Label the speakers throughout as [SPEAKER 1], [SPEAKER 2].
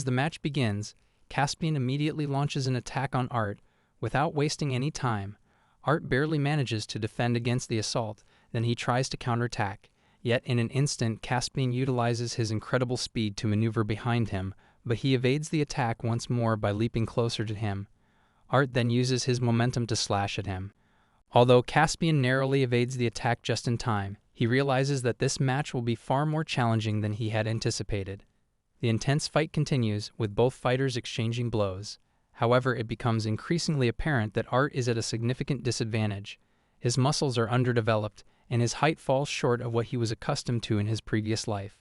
[SPEAKER 1] As the match begins, Caspian immediately launches an attack on Art. Without wasting any time, Art barely manages to defend against the assault, then he tries to counterattack. Yet in an instant, Caspian utilizes his incredible speed to maneuver behind him, but he evades the attack once more by leaping closer to him. Art then uses his momentum to slash at him. Although Caspian narrowly evades the attack just in time, he realizes that this match will be far more challenging than he had anticipated. The intense fight continues, with both fighters exchanging blows. However, it becomes increasingly apparent that Art is at a significant disadvantage. His muscles are underdeveloped, and his height falls short of what he was accustomed to in his previous life.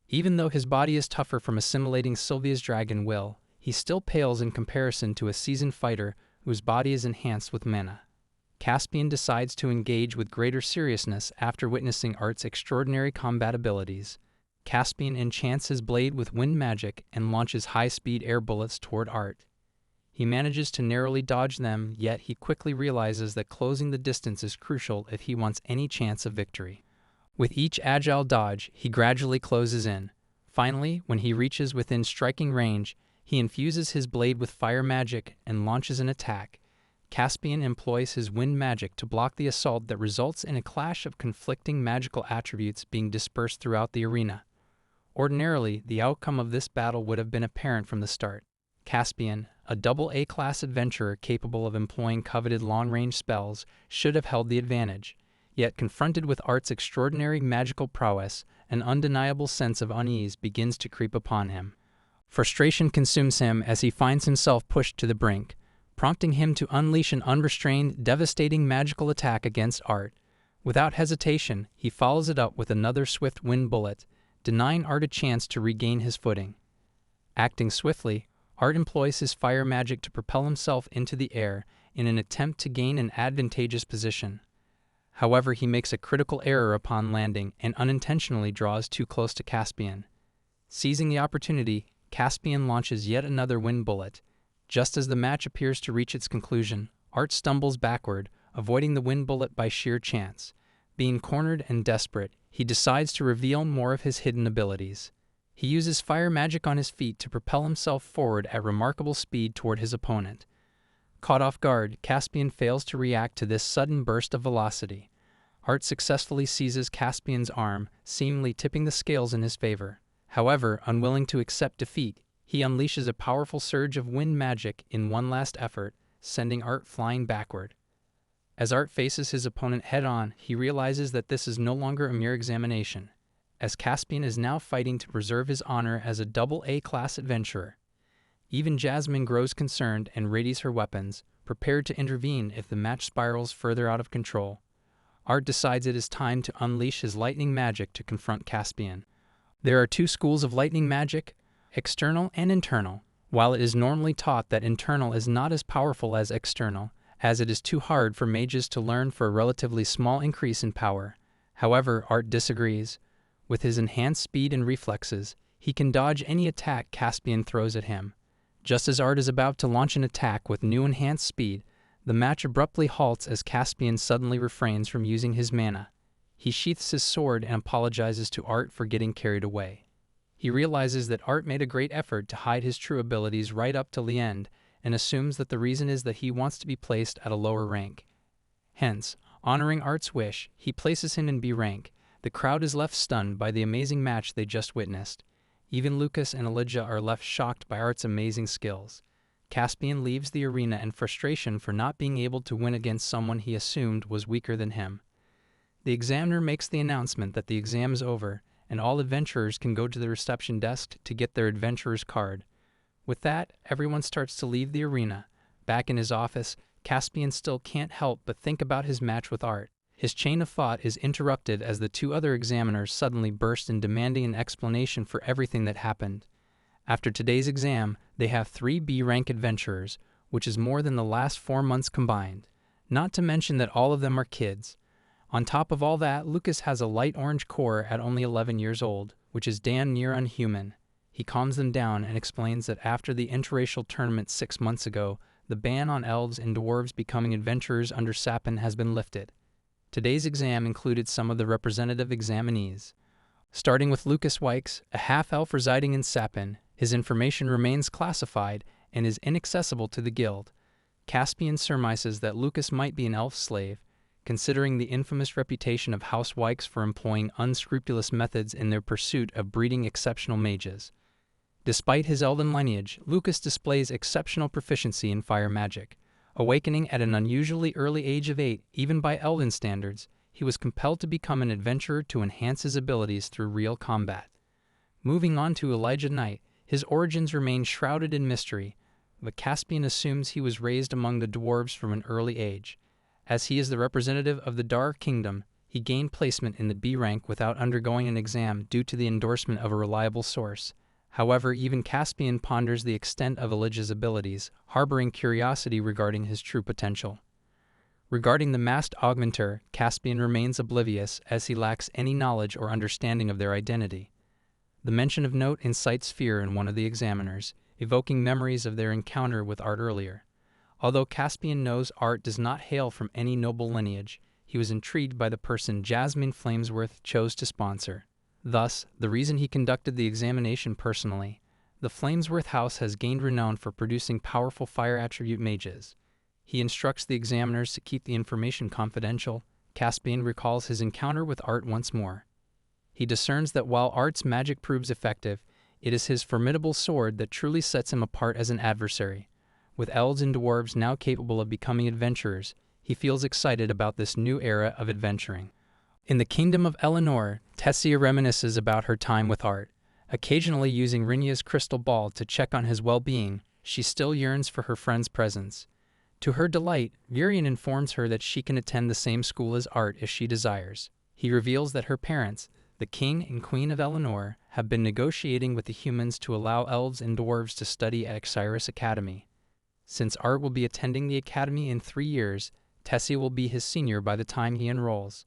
[SPEAKER 1] Even though his body is tougher from assimilating Sylvia's dragon will, he still pales in comparison to a seasoned fighter whose body is enhanced with mana. Caspian decides to engage with greater seriousness after witnessing Art's extraordinary combat abilities. Caspian enchants his blade with wind magic and launches high-speed air bullets toward Art. He manages to narrowly dodge them, yet he quickly realizes that closing the distance is crucial if he wants any chance of victory. With each agile dodge, he gradually closes in. Finally, when he reaches within striking range, he infuses his blade with fire magic and launches an attack. Caspian employs his wind magic to block the assault that results in a clash of conflicting magical attributes being dispersed throughout the arena. Ordinarily, the outcome of this battle would have been apparent from the start. Caspian, a double A-class adventurer capable of employing coveted long-range spells, should have held the advantage. Yet confronted with Art's extraordinary magical prowess, an undeniable sense of unease begins to creep upon him. Frustration consumes him as he finds himself pushed to the brink, prompting him to unleash an unrestrained, devastating magical attack against Art. Without hesitation, he follows it up with another swift wind bullet, denying Art a chance to regain his footing. Acting swiftly, Art employs his fire magic to propel himself into the air in an attempt to gain an advantageous position. However, he makes a critical error upon landing and unintentionally draws too close to Caspian. Seizing the opportunity, Caspian launches yet another wind bullet. Just as the match appears to reach its conclusion, Art stumbles backward, avoiding the wind bullet by sheer chance. Being cornered and desperate, he decides to reveal more of his hidden abilities. He uses fire magic on his feet to propel himself forward at remarkable speed toward his opponent. Caught off guard, Caspian fails to react to this sudden burst of velocity. Art successfully seizes Caspian's arm, seemingly tipping the scales in his favor. However, unwilling to accept defeat, he unleashes a powerful surge of wind magic in one last effort, sending Art flying backward. As Art faces his opponent head-on, he realizes that this is no longer a mere examination, as Caspian is now fighting to preserve his honor as a double A-class adventurer. Even Jasmine grows concerned and readies her weapons, prepared to intervene if the match spirals further out of control. Art decides it is time to unleash his lightning magic to confront Caspian. There are two schools of lightning magic, external and internal. While it is normally taught that internal is not as powerful as external, as it is too hard for mages to learn for a relatively small increase in power. However, Art disagrees. With his enhanced speed and reflexes, he can dodge any attack Caspian throws at him. Just as Art is about to launch an attack with new enhanced speed, the match abruptly halts as Caspian suddenly refrains from using his mana. He sheaths his sword and apologizes to Art for getting carried away. He realizes that Art made a great effort to hide his true abilities right up till the end, and assumes that the reason is that he wants to be placed at a lower rank. Hence, honoring Art's wish, he places him in B rank. The crowd is left stunned by the amazing match they just witnessed. Even Lucas and Elijah are left shocked by Art's amazing skills. Caspian leaves the arena in frustration for not being able to win against someone he assumed was weaker than him. The examiner makes the announcement that the exam is over, and all adventurers can go to the reception desk to get their adventurer's card. With that, everyone starts to leave the arena. Back in his office, Caspian still can't help but think about his match with Art. His chain of thought is interrupted as the two other examiners suddenly burst in demanding an explanation for everything that happened. After today's exam, they have 3 B-rank adventurers, which is more than the last 4 months combined. Not to mention that all of them are kids. On top of all that, Lucas has a light orange core at only 11 years old, which is damn near unhuman. He calms them down and explains that after the interracial tournament 6 months ago, the ban on elves and dwarves becoming adventurers under Sapin has been lifted. Today's exam included some of the representative examinees. Starting with Lucas Wykes, a half-elf residing in Sapin, His information remains classified and is inaccessible to the guild. Caspian surmises that Lucas might be an elf slave, considering the infamous reputation of House Wykes for employing unscrupulous methods in their pursuit of breeding exceptional mages. Despite his elven lineage, Lucas displays exceptional proficiency in fire magic. Awakening at an unusually early age of 8, even by elven standards, he was compelled to become an adventurer to enhance his abilities through real combat. Moving on to Elijah Knight, his origins remain shrouded in mystery, but Caspian assumes he was raised among the dwarves from an early age. As he is the representative of the Dar Kingdom, he gained placement in the B rank without undergoing an exam due to the endorsement of a reliable source. However, even Caspian ponders the extent of Elijah's abilities, harboring curiosity regarding his true potential. Regarding the masked augmenter, Caspian remains oblivious as he lacks any knowledge or understanding of their identity. The mention of note incites fear in one of the examiners, evoking memories of their encounter with Art earlier. Although Caspian knows Art does not hail from any noble lineage, he was intrigued by the person Jasmine Flamesworth chose to sponsor. Thus, the reason he conducted the examination personally. The Flamesworth house has gained renown for producing powerful fire attribute mages. He instructs the examiners to keep the information confidential. Caspian recalls his encounter with Art once more. He discerns that while Art's magic proves effective, it is his formidable sword that truly sets him apart as an adversary. With elves and dwarves now capable of becoming adventurers, he feels excited about this new era of adventuring. In the kingdom of Eleanor, Tessia reminisces about her time with Art. Occasionally using Rinya's crystal ball to check on his well-being, she still yearns for her friend's presence. To her delight, Virian informs her that she can attend the same school as Art if she desires. He reveals that her parents, the king and queen of Eleanor, have been negotiating with the humans to allow elves and dwarves to study at Xyrus Academy. Since Art will be attending the academy in 3 years, Tessia will be his senior by the time he enrolls.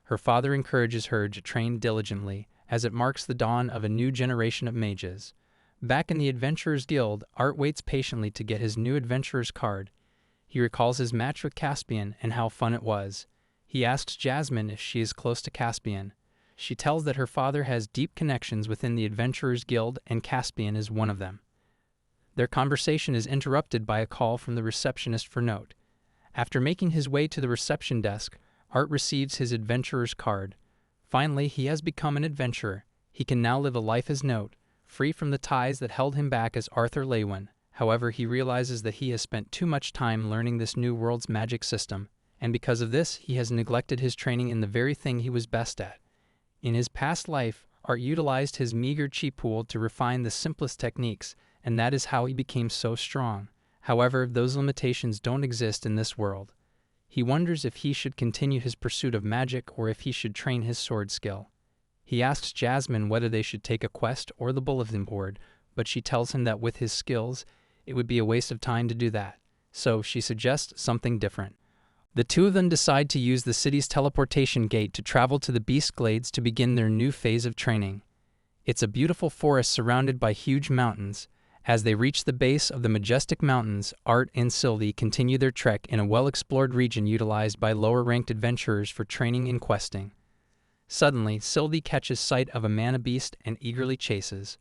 [SPEAKER 1] Her father encourages her to train diligently, as it marks the dawn of a new generation of mages. Back in the Adventurers Guild, Art waits patiently to get his new Adventurer's card. He recalls his match with Caspian and how fun it was. He asks Jasmine if she is close to Caspian. She tells that her father has deep connections within the Adventurers Guild and Caspian is one of them. Their conversation is interrupted by a call from the receptionist for note. After making his way to the reception desk, Art receives his adventurer's card. Finally, he has become an adventurer. He can now live a life as Note, free from the ties that held him back as Arthur Leywin. However, he realizes that he has spent too much time learning this new world's magic system, and because of this, he has neglected his training in the very thing he was best at. In his past life, Art utilized his meager chi pool to refine the simplest techniques, and that is how he became so strong. However, those limitations don't exist in this world. He wonders if he should continue his pursuit of magic or if he should train his sword skill. He asks Jasmine whether they should take a quest or the bulletin board, but she tells him that with his skills, it would be a waste of time to do that. So she suggests something different. The two of them decide to use the city's teleportation gate to travel to the Beast Glades to begin their new phase of training. It's a beautiful forest surrounded by huge mountains. As they reach the base of the majestic mountains, Art and Sylvie continue their trek in a well-explored region utilized by lower-ranked adventurers for training and questing. Suddenly, Sylvie catches sight of a mana-beast and eagerly chases.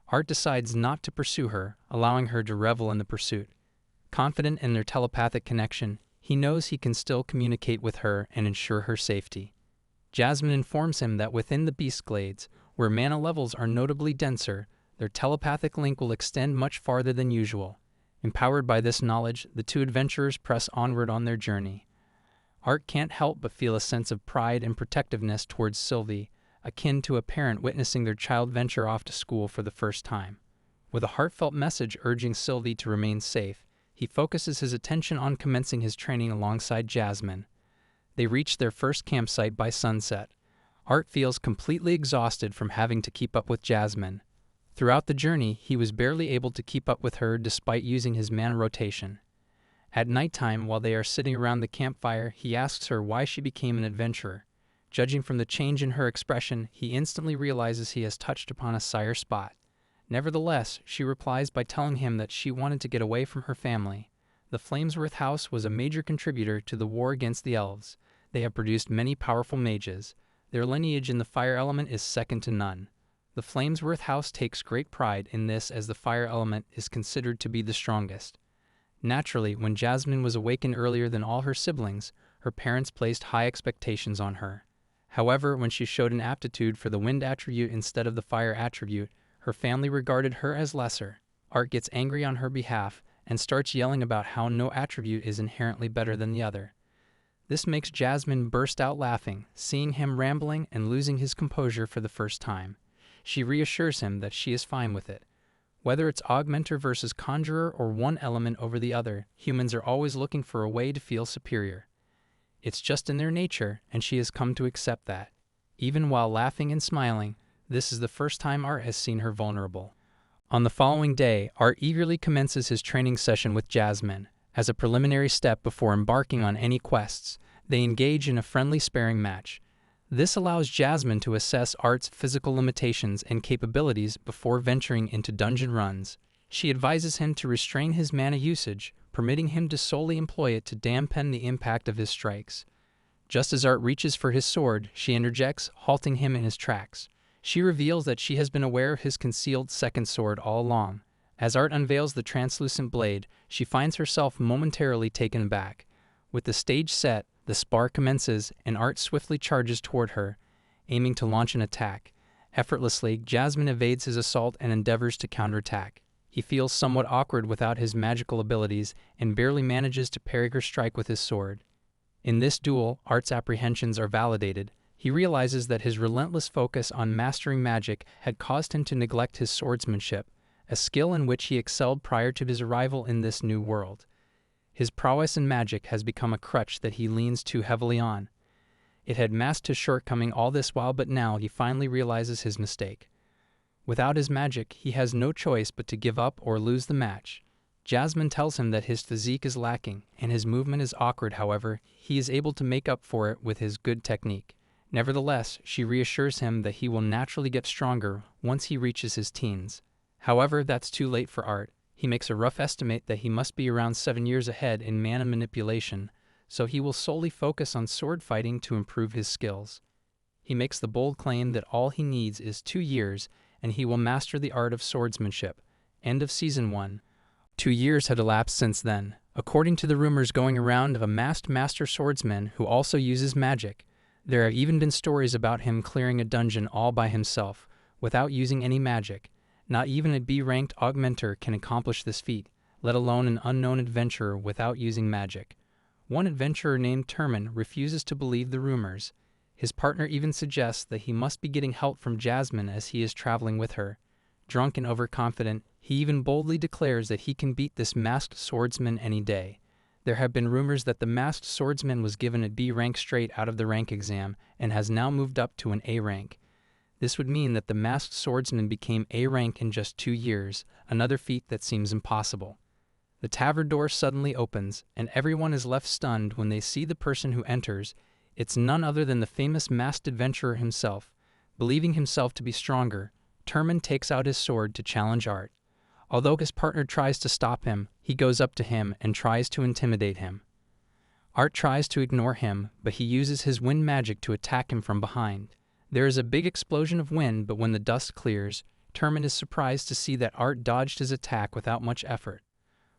[SPEAKER 1] Art decides not to pursue her, allowing her to revel in the pursuit. Confident in their telepathic connection, he knows he can still communicate with her and ensure her safety. Jasmine informs him that within the Beast Glades, where mana levels are notably denser, their telepathic link will extend much farther than usual. Empowered by this knowledge, the two adventurers press onward on their journey. Art can't help but feel a sense of pride and protectiveness towards Sylvie, akin to a parent witnessing their child venture off to school for the first time. With a heartfelt message urging Sylvie to remain safe, he focuses his attention on commencing his training alongside Jasmine. They reach their first campsite by sunset. Art feels completely exhausted from having to keep up with Jasmine. Throughout the journey, he was barely able to keep up with her despite using his mana rotation. At nighttime, while they are sitting around the campfire, he asks her why she became an adventurer. Judging from the change in her expression, he instantly realizes he has touched upon a sire spot. Nevertheless, she replies by telling him that she wanted to get away from her family. The Flamesworth house was a major contributor to the war against the elves. They have produced many powerful mages. Their lineage in the fire element is second to none. The Flamesworth house takes great pride in this as the fire element is considered to be the strongest. Naturally, when Jasmine was awakened earlier than all her siblings, her parents placed high expectations on her. However, when she showed an aptitude for the wind attribute instead of the fire attribute, her family regarded her as lesser. Art gets angry on her behalf and starts yelling about how no attribute is inherently better than the other. This makes Jasmine burst out laughing, seeing him rambling and losing his composure for the first time. She reassures him that she is fine with it. Whether it's augmenter versus conjurer or one element over the other, humans are always looking for a way to feel superior. It's just in their nature, and she has come to accept that. Even while laughing and smiling, this is the first time Art has seen her vulnerable. On the following day, Art eagerly commences his training session with Jasmine. As a preliminary step before embarking on any quests, they engage in a friendly sparring match. This allows Jasmine to assess Art's physical limitations and capabilities before venturing into dungeon runs. She advises him to restrain his mana usage, permitting him to solely employ it to dampen the impact of his strikes. Just as Art reaches for his sword, she interjects, halting him in his tracks. She reveals that she has been aware of his concealed second sword all along. As Art unveils the translucent blade, she finds herself momentarily taken aback. With the stage set, the spar commences, and Art swiftly charges toward her, aiming to launch an attack. Effortlessly, Jasmine evades his assault and endeavors to counterattack. He feels somewhat awkward without his magical abilities and barely manages to parry her strike with his sword. In this duel, Art's apprehensions are validated. He realizes that his relentless focus on mastering magic had caused him to neglect his swordsmanship, a skill in which he excelled prior to his arrival in this new world. His prowess in magic has become a crutch that he leans too heavily on. It had masked his shortcoming all this while, but now he finally realizes his mistake. Without his magic, he has no choice but to give up or lose the match. Jasmine tells him that his physique is lacking, and his movement is awkward. However, he is able to make up for it with his good technique. Nevertheless, she reassures him that he will naturally get stronger once he reaches his teens. However, that's too late for Art. He makes a rough estimate that he must be around 7 years ahead in mana manipulation, so he will solely focus on sword fighting to improve his skills. He makes the bold claim that all he needs is 2 years, and he will master the art of swordsmanship. End of Season 1. 2 years had elapsed since then, according to the rumors going around of a masked master swordsman who also uses magic. There have even been stories about him clearing a dungeon all by himself, without using any magic. Not even a B-ranked augmenter can accomplish this feat, let alone an unknown adventurer without using magic. One adventurer named Termin refuses to believe the rumors. His partner even suggests that he must be getting help from Jasmine as he is traveling with her. Drunk and overconfident, he even boldly declares that he can beat this masked swordsman any day. There have been rumors that the masked swordsman was given a B rank straight out of the rank exam and has now moved up to an A rank. This would mean that the masked swordsman became A rank in just 2 years, another feat that seems impossible. The tavern door suddenly opens, and everyone is left stunned when they see the person who enters. It's none other than the famous masked adventurer himself. Believing himself to be stronger, Termin takes out his sword to challenge Art. Although his partner tries to stop him, he goes up to him and tries to intimidate him. Art tries to ignore him, but he uses his wind magic to attack him from behind. There is a big explosion of wind, but when the dust clears, Termin is surprised to see that Art dodged his attack without much effort.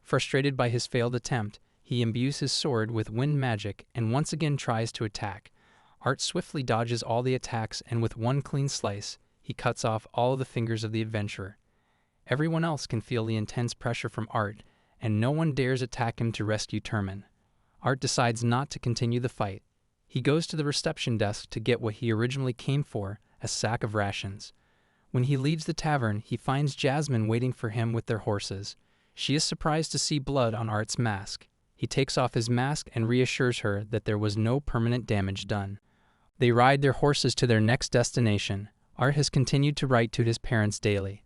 [SPEAKER 1] Frustrated by his failed attempt, he imbues his sword with wind magic and once again tries to attack. Art swiftly dodges all the attacks, and with one clean slice, he cuts off all of the fingers of the adventurer. Everyone else can feel the intense pressure from Art, and no one dares attack him to rescue Termin. Art decides not to continue the fight. He goes to the reception desk to get what he originally came for, a sack of rations. When he leaves the tavern, he finds Jasmine waiting for him with their horses. She is surprised to see blood on Art's mask. He takes off his mask and reassures her that there was no permanent damage done. They ride their horses to their next destination. Art has continued to write to his parents daily.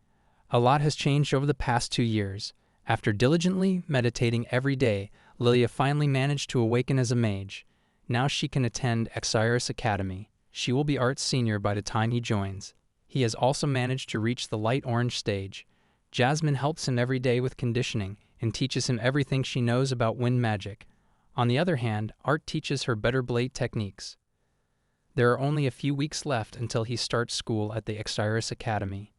[SPEAKER 1] A lot has changed over the past 2 years. After diligently meditating every day, Lilia finally managed to awaken as a mage. Now she can attend Exiris Academy. She will be Art's senior by the time he joins. He has also managed to reach the light orange stage. Jasmine helps him every day with conditioning and teaches him everything she knows about wind magic. On the other hand, Art teaches her better blade techniques. There are only a few weeks left until he starts school at the Exiris Academy.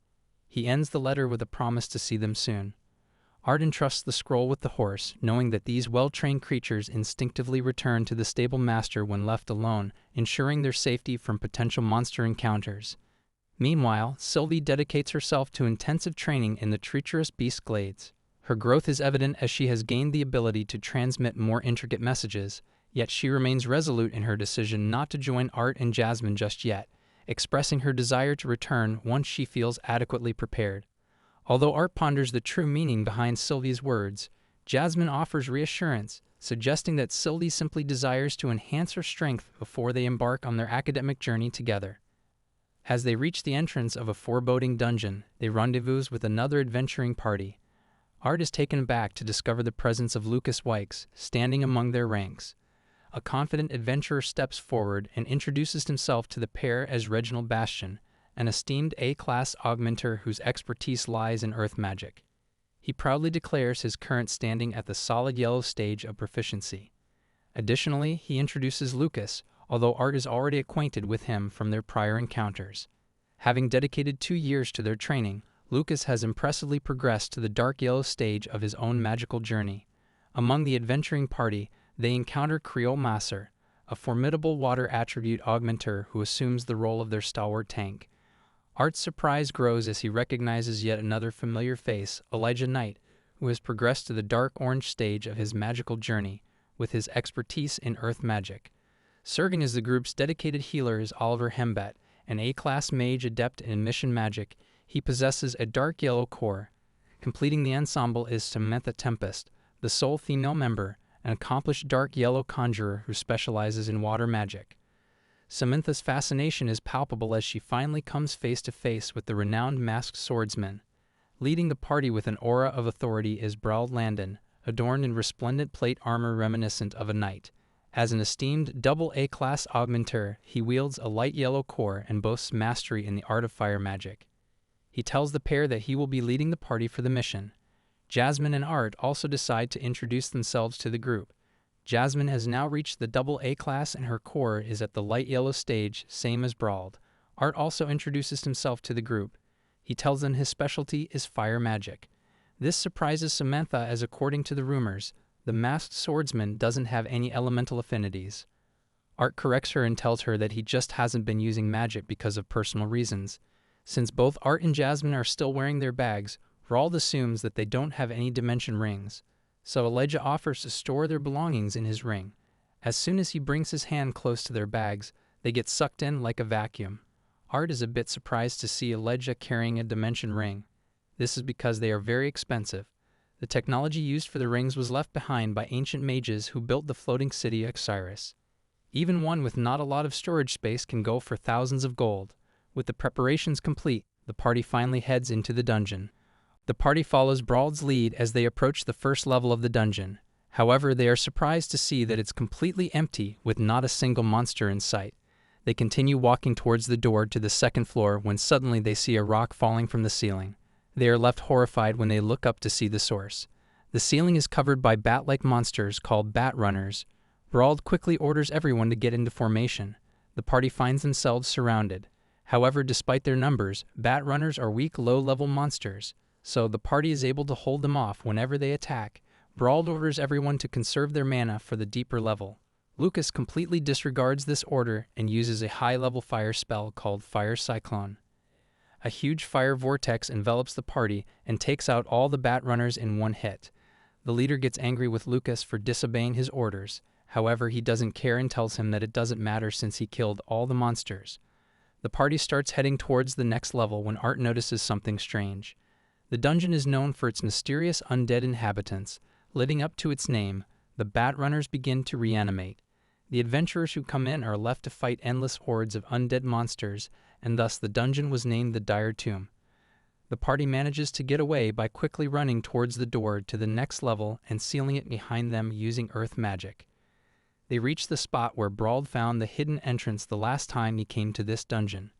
[SPEAKER 1] He ends the letter with a promise to see them soon. Art entrusts the scroll with the horse, knowing that these well-trained creatures instinctively return to the stable master when left alone, ensuring their safety from potential monster encounters. Meanwhile, Sylvie dedicates herself to intensive training in the treacherous beast glades. Her growth is evident as she has gained the ability to transmit more intricate messages, yet she remains resolute in her decision not to join Art and Jasmine just yet, expressing her desire to return once she feels adequately prepared. Although Art ponders the true meaning behind Sylvie's words, Jasmine offers reassurance, suggesting that Sylvie simply desires to enhance her strength before they embark on their academic journey together. As they reach the entrance of a foreboding dungeon, they rendezvous with another adventuring party. Art is taken aback to discover the presence of Lucas Wykes standing among their ranks. A confident adventurer steps forward and introduces himself to the pair as Reginald Bastian, an esteemed A-class augmenter whose expertise lies in earth magic. He proudly declares his current standing at the solid yellow stage of proficiency. Additionally, he introduces Lucas, although Art is already acquainted with him from their prior encounters. Having dedicated 2 years to their training, Lucas has impressively progressed to the dark yellow stage of his own magical journey. Among the adventuring party, they encounter Creole Masser, a formidable water attribute augmenter who assumes the role of their stalwart tank. Art's surprise grows as he recognizes yet another familiar face, Elijah Knight, who has progressed to the dark orange stage of his magical journey, with his expertise in earth magic. Serving as the group's dedicated healer is Oliver Hembet, an A-class mage adept in mission magic. He possesses a dark yellow core. Completing the ensemble is Samantha Tempest, the sole female member, an accomplished dark yellow conjurer who specializes in water magic. Samantha's fascination is palpable as she finally comes face to face with the renowned masked swordsman. Leading the party with an aura of authority is Brauld Landon, adorned in resplendent plate armor reminiscent of a knight. As an esteemed double A-class augmenter, he wields a light yellow core and boasts mastery in the art of fire magic. He tells the pair that he will be leading the party for the mission. Jasmine and Art also decide to introduce themselves to the group. Jasmine has now reached the double A-class and her core is at the light yellow stage, same as Brauld. Art also introduces himself to the group. He tells them his specialty is fire magic. This surprises Samantha as, according to the rumors, the masked swordsman doesn't have any elemental affinities. Art corrects her and tells her that he just hasn't been using magic because of personal reasons. Since both Art and Jasmine are still wearing their bags, Brauld assumes that they don't have any dimension rings, so Elijah offers to store their belongings in his ring. As soon as he brings his hand close to their bags, they get sucked in like a vacuum. Art is a bit surprised to see Elijah carrying a dimension ring. This is because they are very expensive. The technology used for the rings was left behind by ancient mages who built the floating city Exiris. Even one with not a lot of storage space can go for thousands of gold. With the preparations complete, the party finally heads into the dungeon. The party follows Brauld's lead as they approach the first level of the dungeon. However, they are surprised to see that it's completely empty with not a single monster in sight. They continue walking towards the door to the second floor when suddenly they see a rock falling from the ceiling. They are left horrified when they look up to see the source. The ceiling is covered by bat-like monsters called bat runners. Brauld quickly orders everyone to get into formation. The party finds themselves surrounded. However, despite their numbers, bat runners are weak, low-level monsters, so the party is able to hold them off whenever they attack. Brauld orders everyone to conserve their mana for the deeper level. Lucas completely disregards this order and uses a high-level fire spell called Fire Cyclone. A huge fire vortex envelops the party and takes out all the bat runners in one hit. The leader gets angry with Lucas for disobeying his orders. However, he doesn't care and tells him that it doesn't matter since he killed all the monsters. The party starts heading towards the next level when Art notices something strange. The dungeon is known for its mysterious undead inhabitants. Living up to its name, the bat runners begin to reanimate. The adventurers who come in are left to fight endless hordes of undead monsters, and thus the dungeon was named the Dire Tomb. The party manages to get away by quickly running towards the door to the next level and sealing it behind them using earth magic. They reach the spot where Brauld found the hidden entrance the last time he came to this dungeon.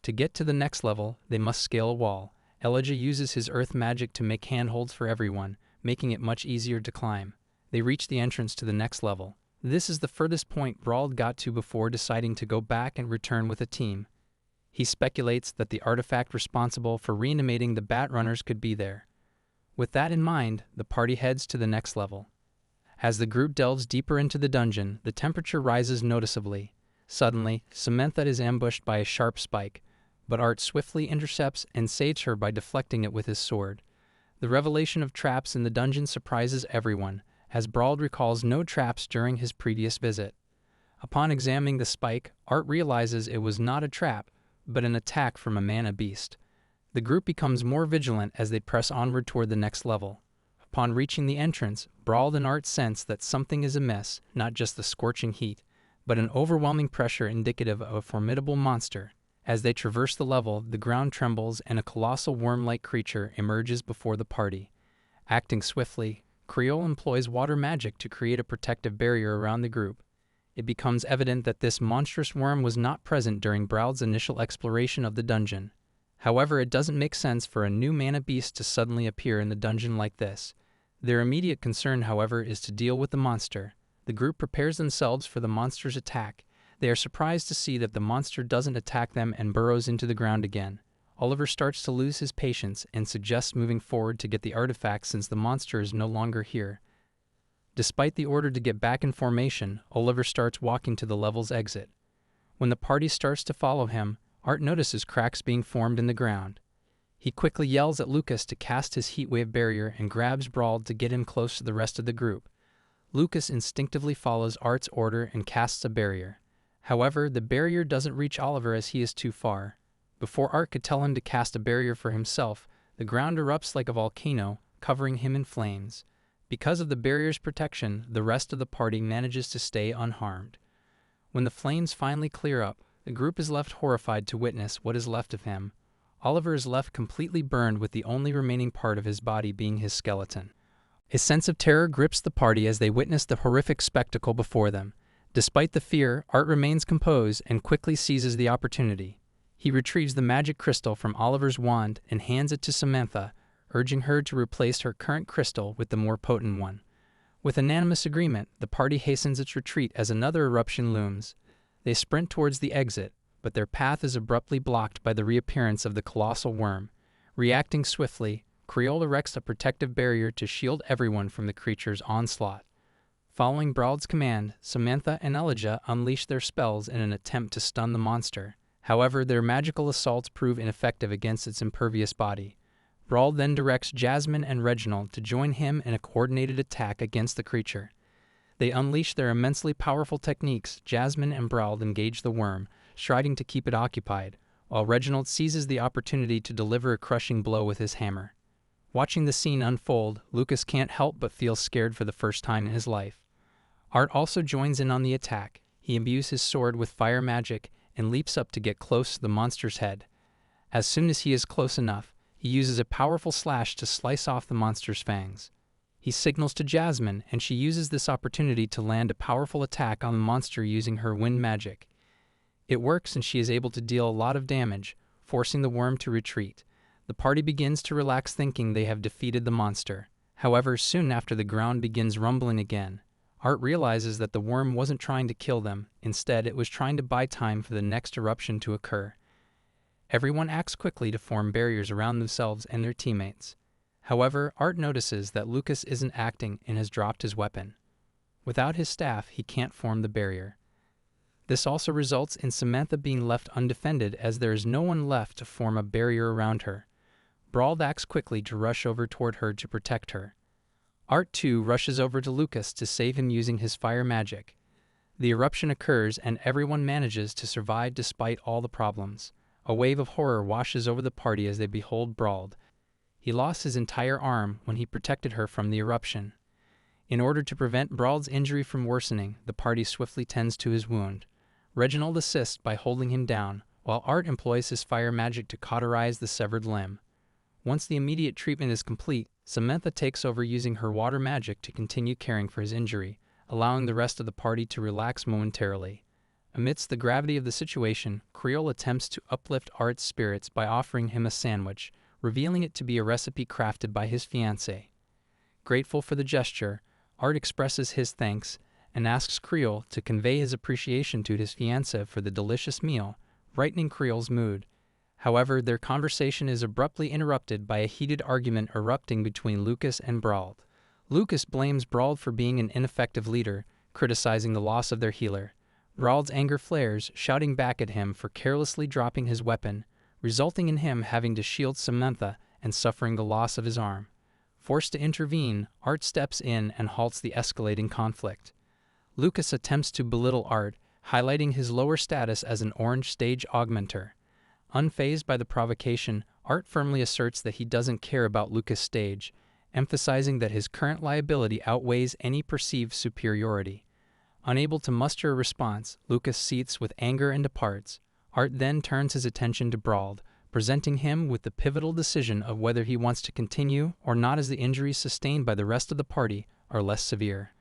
[SPEAKER 1] To get to the next level, they must scale a wall. Elijah uses his earth magic to make handholds for everyone, making it much easier to climb. They reach the entrance to the next level. This is the furthest point Brauld got to before deciding to go back and return with a team. He speculates that the artifact responsible for reanimating the Bat Runners could be there. With that in mind, the party heads to the next level. As the group delves deeper into the dungeon, the temperature rises noticeably. Suddenly, Samantha is ambushed by a sharp spike, but Art swiftly intercepts and saves her by deflecting it with his sword. The revelation of traps in the dungeon surprises everyone, as Brauld recalls no traps during his previous visit. Upon examining the spike, Art realizes it was not a trap, but an attack from a mana beast. The group becomes more vigilant as they press onward toward the next level. Upon reaching the entrance, Brauld and Art sense that something is amiss, not just the scorching heat, but an overwhelming pressure indicative of a formidable monster. As they traverse the level, the ground trembles and a colossal worm-like creature emerges before the party. Acting swiftly, Creole employs water magic to create a protective barrier around the group. It becomes evident that this monstrous worm was not present during Brauld's initial exploration of the dungeon. However, it doesn't make sense for a new mana beast to suddenly appear in the dungeon like this. Their immediate concern, however, is to deal with the monster. The group prepares themselves for the monster's attack. They are surprised to see that the monster doesn't attack them and burrows into the ground again. Oliver starts to lose his patience and suggests moving forward to get the artifact since the monster is no longer here. Despite the order to get back in formation, Oliver starts walking to the level's exit. When the party starts to follow him, Art notices cracks being formed in the ground. He quickly yells at Lucas to cast his heatwave barrier and grabs Brauld to get him close to the rest of the group. Lucas instinctively follows Art's order and casts a barrier. However, the barrier doesn't reach Oliver as he is too far. Before Art could tell him to cast a barrier for himself, the ground erupts like a volcano, covering him in flames. Because of the barrier's protection, the rest of the party manages to stay unharmed. When the flames finally clear up, the group is left horrified to witness what is left of him. Oliver is left completely burned, with the only remaining part of his body being his skeleton. A sense of terror grips the party as they witness the horrific spectacle before them. Despite the fear, Art remains composed and quickly seizes the opportunity. He retrieves the magic crystal from Oliver's wand and hands it to Samantha, urging her to replace her current crystal with the more potent one. With unanimous agreement, the party hastens its retreat as another eruption looms. They sprint towards the exit, but their path is abruptly blocked by the reappearance of the colossal worm. Reacting swiftly, Creole erects a protective barrier to shield everyone from the creature's onslaught. Following Brauld's command, Samantha and Elijah unleash their spells in an attempt to stun the monster. However, their magical assaults prove ineffective against its impervious body. Brauld then directs Jasmine and Reginald to join him in a coordinated attack against the creature. They unleash their immensely powerful techniques. Jasmine and Brauld engage the worm, striving to keep it occupied, while Reginald seizes the opportunity to deliver a crushing blow with his hammer. Watching the scene unfold, Lucas can't help but feel scared for the first time in his life. Art also joins in on the attack. He imbues his sword with fire magic and leaps up to get close to the monster's head. As soon as he is close enough, he uses a powerful slash to slice off the monster's fangs. He signals to Jasmine, and she uses this opportunity to land a powerful attack on the monster using her wind magic. It works, and she is able to deal a lot of damage, forcing the worm to retreat. The party begins to relax, thinking they have defeated the monster. However, soon after, the ground begins rumbling again. Art realizes that the worm wasn't trying to kill them. Instead, it was trying to buy time for the next eruption to occur. Everyone acts quickly to form barriers around themselves and their teammates. However, Art notices that Lucas isn't acting and has dropped his weapon. Without his staff, he can't form the barrier. This also results in Samantha being left undefended, as there is no one left to form a barrier around her. Brauld acts quickly to rush over toward her to protect her. Art too rushes over to Lucas to save him using his fire magic. The eruption occurs and everyone manages to survive despite all the problems. A wave of horror washes over the party as they behold Brauld. He lost his entire arm when he protected her from the eruption. In order to prevent Brauld's injury from worsening, the party swiftly tends to his wound. Reginald assists by holding him down, while Art employs his fire magic to cauterize the severed limb. Once the immediate treatment is complete, Samantha takes over using her water magic to continue caring for his injury, allowing the rest of the party to relax momentarily. Amidst the gravity of the situation, Creole attempts to uplift Art's spirits by offering him a sandwich, revealing it to be a recipe crafted by his fiancée. Grateful for the gesture, Art expresses his thanks and asks Creel to convey his appreciation to his fiancée for the delicious meal, brightening Creel's mood. However, their conversation is abruptly interrupted by a heated argument erupting between Lucas and Brauld. Lucas blames Brauld for being an ineffective leader, criticizing the loss of their healer. Brauld's anger flares, shouting back at him for carelessly dropping his weapon, resulting in him having to shield Samantha and suffering the loss of his arm. Forced to intervene, Art steps in and halts the escalating conflict. Lucas attempts to belittle Art, highlighting his lower status as an orange stage augmenter. Unfazed by the provocation, Art firmly asserts that he doesn't care about Lucas' stage, emphasizing that his current liability outweighs any perceived superiority. Unable to muster a response, Lucas seethes with anger and departs. Art then turns his attention to Brauld, presenting him with the pivotal decision of whether he wants to continue or not, as the injuries sustained by the rest of the party are less severe.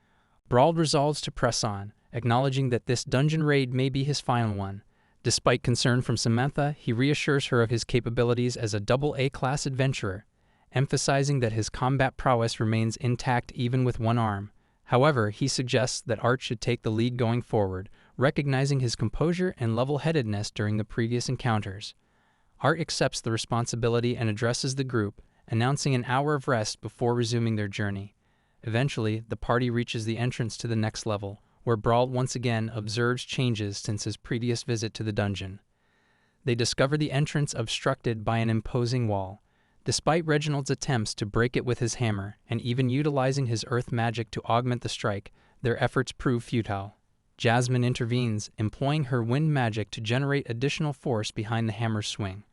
[SPEAKER 1] Brauld resolves to press on, acknowledging that this dungeon raid may be his final one. Despite concern from Samantha, he reassures her of his capabilities as a double A-class adventurer, emphasizing that his combat prowess remains intact even with one arm. However, he suggests that Art should take the lead going forward, recognizing his composure and level-headedness during the previous encounters. Art accepts the responsibility and addresses the group, announcing an hour of rest before resuming their journey. Eventually, the party reaches the entrance to the next level, where Brauld once again observes changes since his previous visit to the dungeon. They discover the entrance obstructed by an imposing wall. Despite Reginald's attempts to break it with his hammer, and even utilizing his earth magic to augment the strike, their efforts prove futile. Jasmine intervenes, employing her wind magic to generate additional force behind the hammer's swing.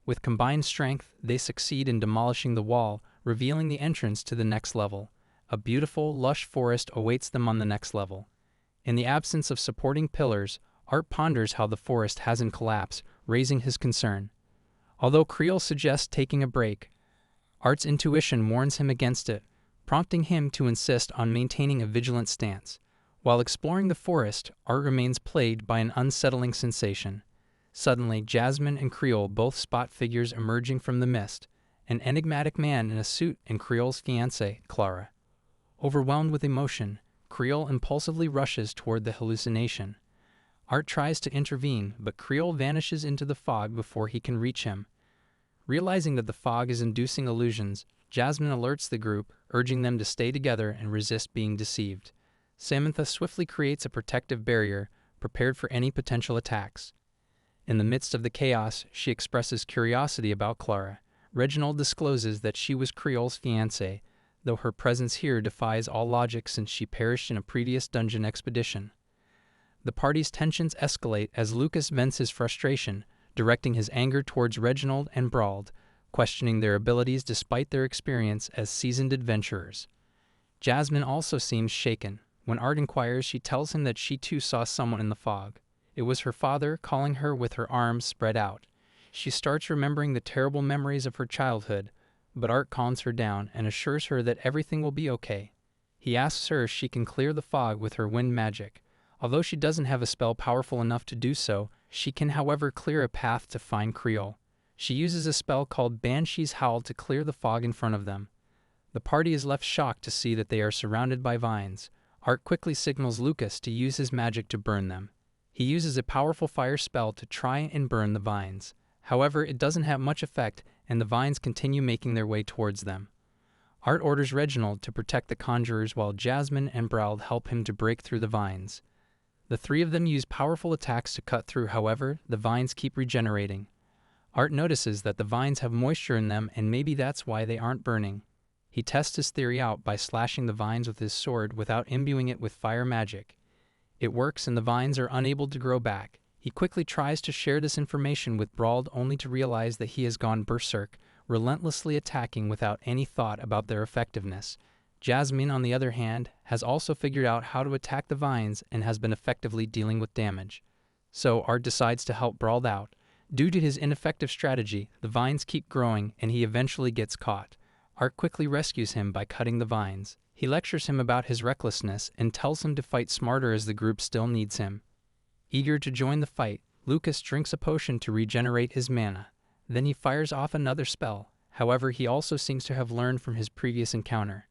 [SPEAKER 1] With combined strength, they succeed in demolishing the wall, revealing the entrance to the next level. A beautiful, lush forest awaits them on the next level. In the absence of supporting pillars, Art ponders how the forest hasn't collapsed, raising his concern. Although Creel suggests taking a break, Art's intuition warns him against it, prompting him to insist on maintaining a vigilant stance. While exploring the forest, Art remains plagued by an unsettling sensation. Suddenly, Jasmine and Creel both spot figures emerging from the mist, an enigmatic man in a suit and Creel's fiancée, Clara. Overwhelmed with emotion, Creel impulsively rushes toward the hallucination. Art tries to intervene, but Creel vanishes into the fog before he can reach him. Realizing that the fog is inducing illusions, Jasmine alerts the group, urging them to stay together and resist being deceived. Samantha swiftly creates a protective barrier, prepared for any potential attacks. In the midst of the chaos, she expresses curiosity about Clara. Reginald discloses that she was Creel's fiancée, though her presence here defies all logic since she perished in a previous dungeon expedition. The party's tensions escalate as Lucas vents his frustration, directing his anger towards Reginald and Brauld, questioning their abilities despite their experience as seasoned adventurers. Jasmine also seems shaken. When Art inquires, she tells him that she too saw someone in the fog. It was her father calling her with her arms spread out. She starts remembering the terrible memories of her childhood, but Art calms her down and assures her that everything will be okay. He asks her if she can clear the fog with her wind magic. Although she doesn't have a spell powerful enough to do so, she can however clear a path to find Creel. She uses a spell called Banshee's Howl to clear the fog in front of them. The party is left shocked to see that they are surrounded by vines. Art quickly signals Lucas to use his magic to burn them. He uses a powerful fire spell to try and burn the vines. However, it doesn't have much effect, and the vines continue making their way towards them. Art orders Reginald to protect the conjurers while Jasmine and Brauld help him to break through the vines. The three of them use powerful attacks to cut through, however, the vines keep regenerating. Art notices that the vines have moisture in them and maybe that's why they aren't burning. He tests his theory out by slashing the vines with his sword without imbuing it with fire magic. It works and the vines are unable to grow back. He quickly tries to share this information with Brauld only to realize that he has gone berserk, relentlessly attacking without any thought about their effectiveness. Jasmine, on the other hand, has also figured out how to attack the vines and has been effectively dealing with damage. So Art decides to help Brauld out. Due to his ineffective strategy, the vines keep growing and he eventually gets caught. Art quickly rescues him by cutting the vines. He lectures him about his recklessness and tells him to fight smarter as the group still needs him. Eager to join the fight, Lucas drinks a potion to regenerate his mana. Then he fires off another spell. However, he also seems to have learned from his previous encounter.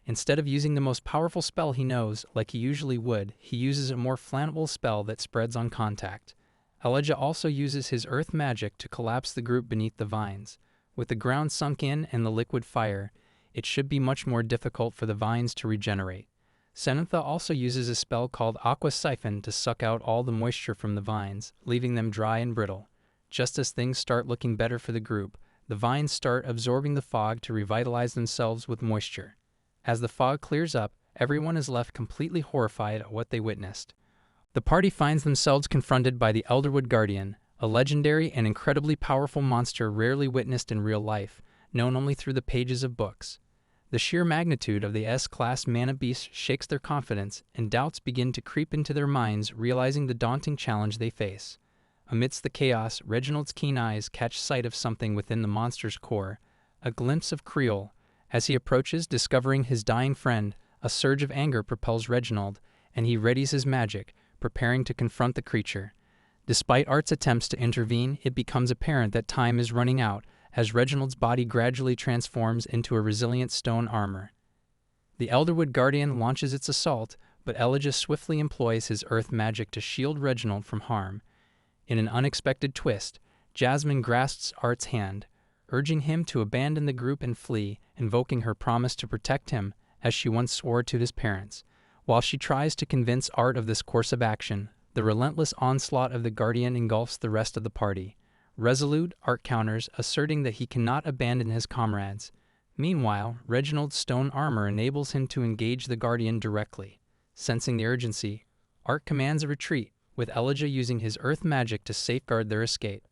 [SPEAKER 1] Instead of using the most powerful spell he knows, like he usually would, he uses a more flammable spell that spreads on contact. Elijah also uses his earth magic to collapse the group beneath the vines. With the ground sunk in and the liquid fire, it should be much more difficult for the vines to regenerate. Senantha also uses a spell called Aqua Siphon to suck out all the moisture from the vines, leaving them dry and brittle. Just as things start looking better for the group, the vines start absorbing the fog to revitalize themselves with moisture. As the fog clears up, everyone is left completely horrified at what they witnessed. The party finds themselves confronted by the Elderwood Guardian, a legendary and incredibly powerful monster rarely witnessed in real life, known only through the pages of books. The sheer magnitude of the S-class mana beast shakes their confidence, and doubts begin to creep into their minds, realizing the daunting challenge they face. Amidst the chaos, Reginald's keen eyes catch sight of something within the monster's core, a glimpse of Creole. As he approaches, discovering his dying friend, a surge of anger propels Reginald, and he readies his magic, preparing to confront the creature. Despite Art's attempts to intervene, it becomes apparent that time is running out, as Reginald's body gradually transforms into a resilient stone armor. The Elderwood Guardian launches its assault, but Elijah swiftly employs his earth magic to shield Reginald from harm. In an unexpected twist, Jasmine grasps Art's hand, urging him to abandon the group and flee, invoking her promise to protect him, as she once swore to his parents. While she tries to convince Art of this course of action, the relentless onslaught of the Guardian engulfs the rest of the party. Resolute, Art counters, asserting that he cannot abandon his comrades. Meanwhile, Reginald's stone armor enables him to engage the Guardian directly. Sensing the urgency, Art commands a retreat, with Elijah using his earth magic to safeguard their escape.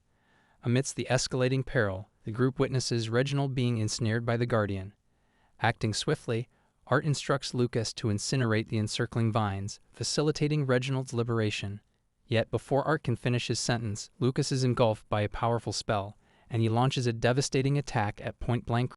[SPEAKER 1] Amidst the escalating peril, the group witnesses Reginald being ensnared by the Guardian. Acting swiftly, Art instructs Lucas to incinerate the encircling vines, facilitating Reginald's liberation. Yet before Art can finish his sentence, Lucas is engulfed by a powerful spell, and he launches a devastating attack at point-blank